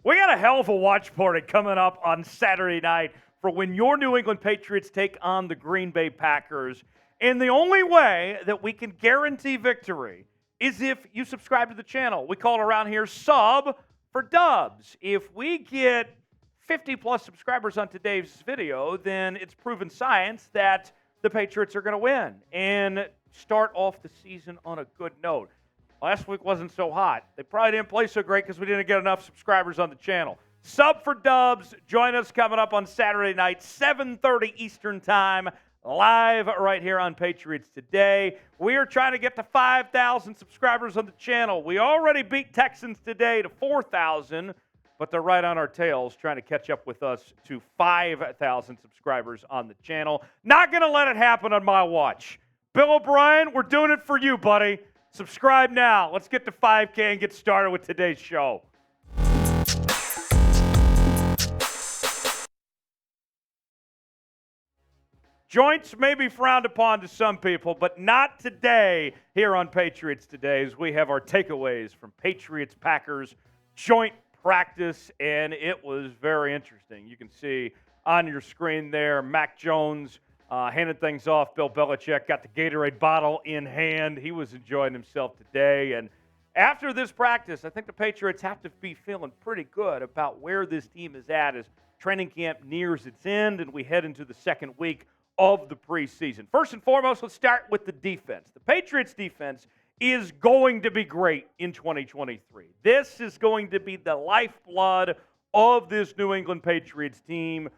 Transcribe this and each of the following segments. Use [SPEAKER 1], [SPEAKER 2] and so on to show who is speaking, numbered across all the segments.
[SPEAKER 1] We got a hell of a watch party coming up on Saturday night for when your New England Patriots take on the Green Bay Packers. And the only way that we can guarantee victory is if you subscribe to the channel. We call it around here sub for dubs. If we get 50-plus subscribers on today's video, then it's proven science that the Patriots are going to win and start off the season on a good note. Last week wasn't so hot. They probably didn't play so great because we didn't get enough subscribers on the channel. Sub for dubs. Join us coming up on Saturday night, 7:30 Eastern Time, live right here on Patriots Today. We are trying to get to 5,000 subscribers on the channel. We already beat Texans today to 4,000, but they're right on our tails trying to catch up with us to 5,000 subscribers on the channel. Not going to let it happen on my watch. Bill O'Brien, we're doing it for you, buddy. Subscribe now. Let's get to 5K and get started with today's show. Joints may be frowned upon to some people, but not today here on Patriots Today, as we have our takeaways from Patriots-Packers joint practice, and it was very interesting. You can see on your screen there, Mac Jones handed things off. Bill Belichick got the Gatorade bottle in hand. He was enjoying himself today. And after this practice, I think the Patriots have to be feeling pretty good about where this team is at as training camp nears its end and we head into the second week of the preseason. First and foremost, let's start with the defense. The Patriots defense is going to be great in 2023. This is going to be the lifeblood of this New England Patriots team.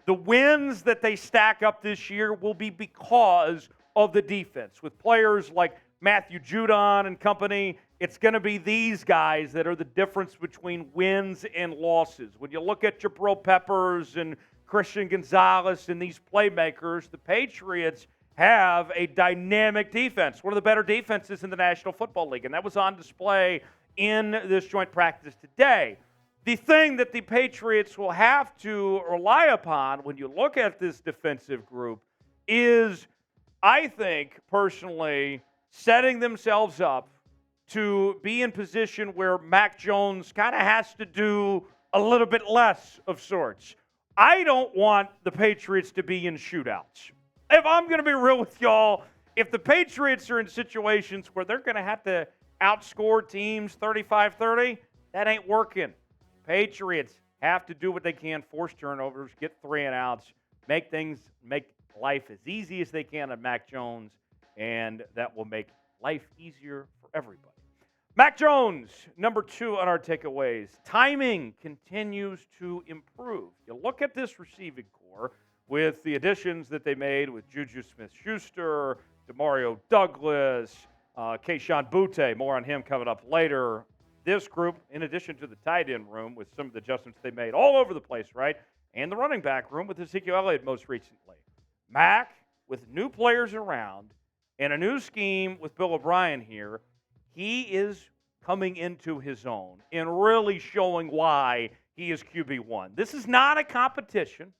[SPEAKER 1] The wins that they stack up this year will be because of the defense. With players like Matthew Judon and company, it's going to be these guys that are the difference between wins and losses. When you look at Jabril Peppers and Christian Gonzalez and these playmakers, the Patriots have a dynamic defense, one of the better defenses in the National Football League, and that was on display in this joint practice today. The thing that the Patriots will have to rely upon when you look at this defensive group is, I think, personally, setting themselves up to be in position where Mac Jones kind of has to do a little bit less of sorts. I don't want the Patriots to be in shootouts. If I'm going to be real with y'all, if the Patriots are in situations where they're going to have to outscore teams 35-30, that ain't working. Patriots have to do what they can, force turnovers, get 3 and outs, make life as easy as they can on Mac Jones, and that will make life easier for everybody. Mac Jones, number 2 on our takeaways. Timing continues to improve. You look at this receiving core with the additions that they made with Juju Smith-Schuster, Demario Douglas, Kayshon Boutte, more on him coming up later. This group, in addition to the tight end room with some of the adjustments they made all over the place, right? And the running back room with Ezekiel Elliott most recently. Mac, with new players around and a new scheme with Bill O'Brien here, he is coming into his own and really showing why he is QB1. This is not a competition.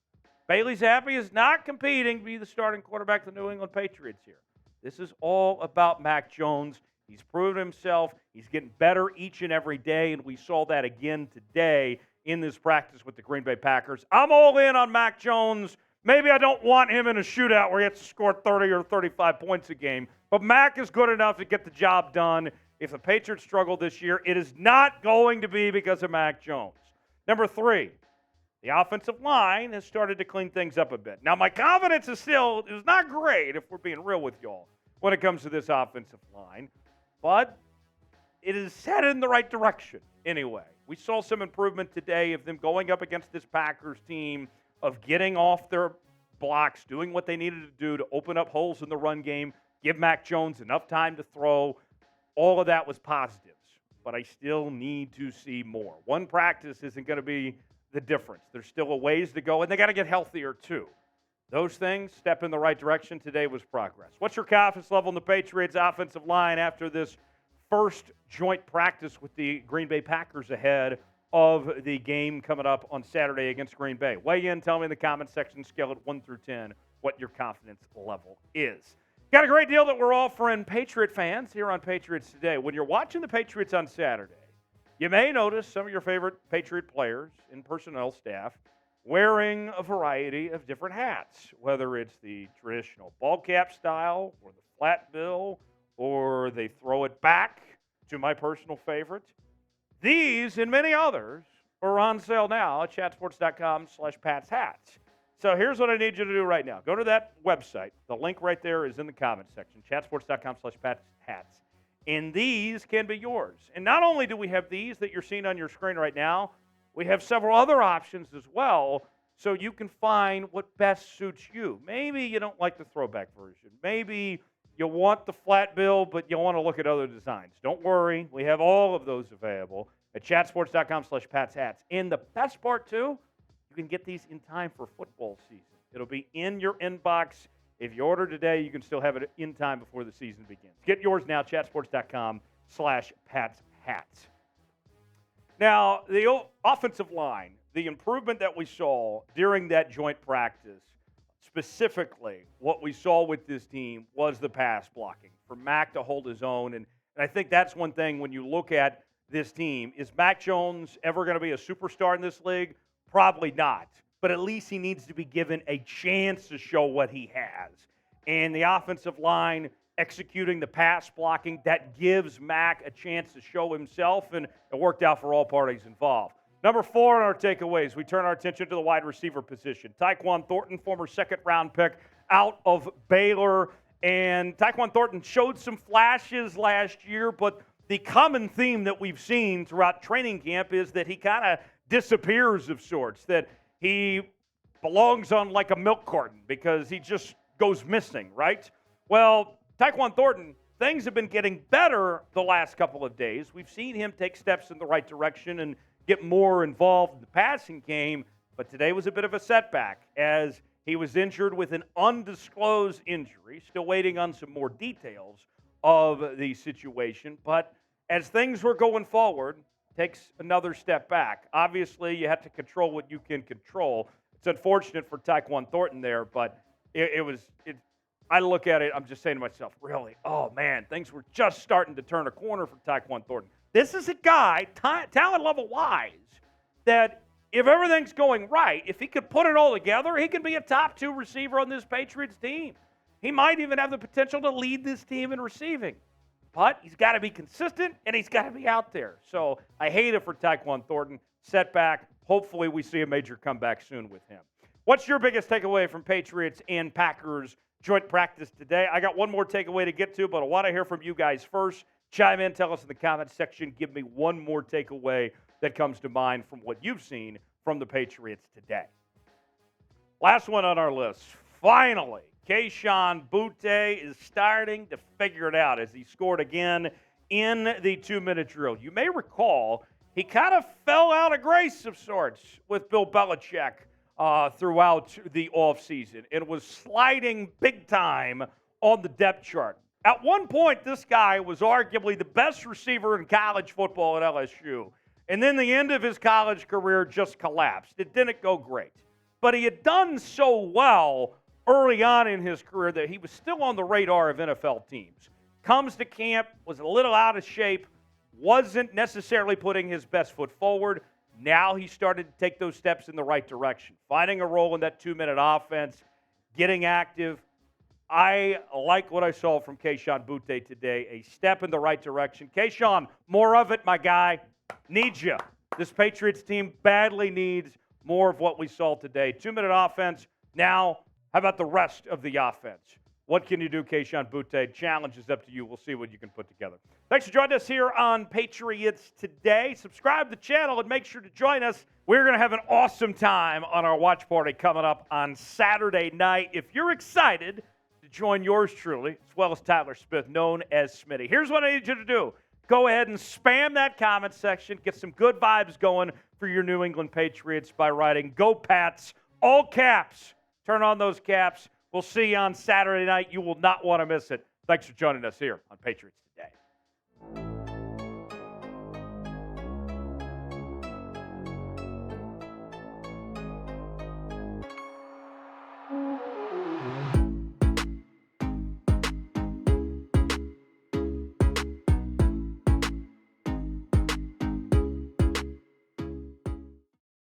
[SPEAKER 1] Bailey Zappi is not competing to be the starting quarterback of the New England Patriots here. This is all about Mac Jones. He's proven himself. He's getting better each and every day, and we saw that again today in this practice with the Green Bay Packers. I'm all in on Mac Jones. Maybe I don't want him in a shootout where he has to score 30 or 35 points a game, but Mac is good enough to get the job done. If the Patriots struggle this year, it is not going to be because of Mac Jones. Number 3, the offensive line has started to clean things up a bit. Now, my confidence is not great, if we're being real with y'all, when it comes to this offensive line. But it is headed in the right direction anyway. We saw some improvement today of them going up against this Packers team, of getting off their blocks, doing what they needed to do to open up holes in the run game, give Mac Jones enough time to throw. All of that was positives, but I still need to see more. One practice isn't going to be the difference. There's still a ways to go, and they got to get healthier too. Those things, step in the right direction. Today was progress. What's your confidence level in the Patriots offensive line after this first joint practice with the Green Bay Packers ahead of the game coming up on Saturday against Green Bay? Weigh in, tell me in the comment section, scale it 1 through 10, what your confidence level is. Got a great deal that we're offering Patriot fans here on Patriots Today. When you're watching the Patriots on Saturday, You may notice some of your favorite Patriot players and personnel staff wearing a variety of different hats, whether it's the traditional ball cap style or the flat bill, or they throw it back to my personal favorite. These and many others are on sale now at chatsports.com/PatsHats. So here's what I need you to do right now. Go to that website. The link right there is in the comments section, chatsports.com/PatsHats. And these can be yours. And not only do we have these that you're seeing on your screen right now, we have several other options as well, so you can find what best suits you. Maybe you don't like the throwback version. Maybe you want the flat bill, but you want to look at other designs. Don't worry. We have all of those available at chatsports.com/PatsHats. And the best part, too, you can get these in time for football season. It'll be in your inbox. If you order today, you can still have it in time before the season begins. Get yours now, chatsports.com/PatsHats. Now, the offensive line, the improvement that we saw during that joint practice, specifically what we saw with this team was the pass blocking for Mac to hold his own. And I think that's one thing when you look at this team. Is Mac Jones ever going to be a superstar in this league? Probably not. But at least he needs to be given a chance to show what he has. And the offensive line executing the pass blocking, that gives Mac a chance to show himself, and it worked out for all parties involved. Number 4 in our takeaways, we turn our attention to the wide receiver position. Tyquan Thornton, former second-round pick out of Baylor. And Tyquan Thornton showed some flashes last year, but the common theme that we've seen throughout training camp is that he kind of disappears of sorts, that he belongs on like a milk carton because he just goes missing, right? Well, Tyquan Thornton, things have been getting better the last couple of days. We've seen him take steps in the right direction and get more involved in the passing game, but today was a bit of a setback as he was injured with an undisclosed injury, still waiting on some more details of the situation. But as things were going forward, takes another step back. Obviously, you have to control what you can control. It's unfortunate for Tyquan Thornton there, but I look at it, I'm just saying to myself, really, oh, man, things were just starting to turn a corner for Tyquan Thornton. This is a guy, talent level-wise, that if everything's going right, if he could put it all together, he could be a top 2 receiver on this Patriots team. He might even have the potential to lead this team in receiving. But he's got to be consistent, and he's got to be out there. So I hate it for Tyquan Thornton. Setback. Hopefully we see a major comeback soon with him. What's your biggest takeaway from Patriots and Packers joint practice today? I got one more takeaway to get to, but I want to hear from you guys first. Chime in, tell us in the comments section. Give me one more takeaway that comes to mind from what you've seen from the Patriots today. Last one on our list. Finally, Kayshon Boutte is starting to figure it out as he scored again in the 2-minute drill. You may recall he kind of fell out of grace of sorts with Bill Belichick throughout the offseason. It was sliding big time on the depth chart. At one point, this guy was arguably the best receiver in college football at LSU. And then the end of his college career just collapsed. It didn't go great. But he had done so well early on in his career that he was still on the radar of NFL teams. Comes to camp, was a little out of shape, wasn't necessarily putting his best foot forward. Now he started to take those steps in the right direction, finding a role in that 2-minute offense, getting active. I like what I saw from Kayshon Boutte today, a step in the right direction. Kayshon, more of it, my guy. Needs you. This Patriots team badly needs more of what we saw today. 2-minute offense. Now, how about the rest of the offense? What can you do, Kayshon Boutte? Challenge is up to you. We'll see what you can put together. Thanks for joining us here on Patriots Today. Subscribe to the channel and make sure to join us. We're going to have an awesome time on our watch party coming up on Saturday night. If you're excited to join yours truly, as well as Tyler Smith, known as Smitty, here's what I need you to do. Go ahead and spam that comment section. Get some good vibes going for your New England Patriots by writing Go Pats, all caps. Turn on those caps. We'll see you on Saturday night. You will not want to miss it. Thanks for joining us here on Patriots.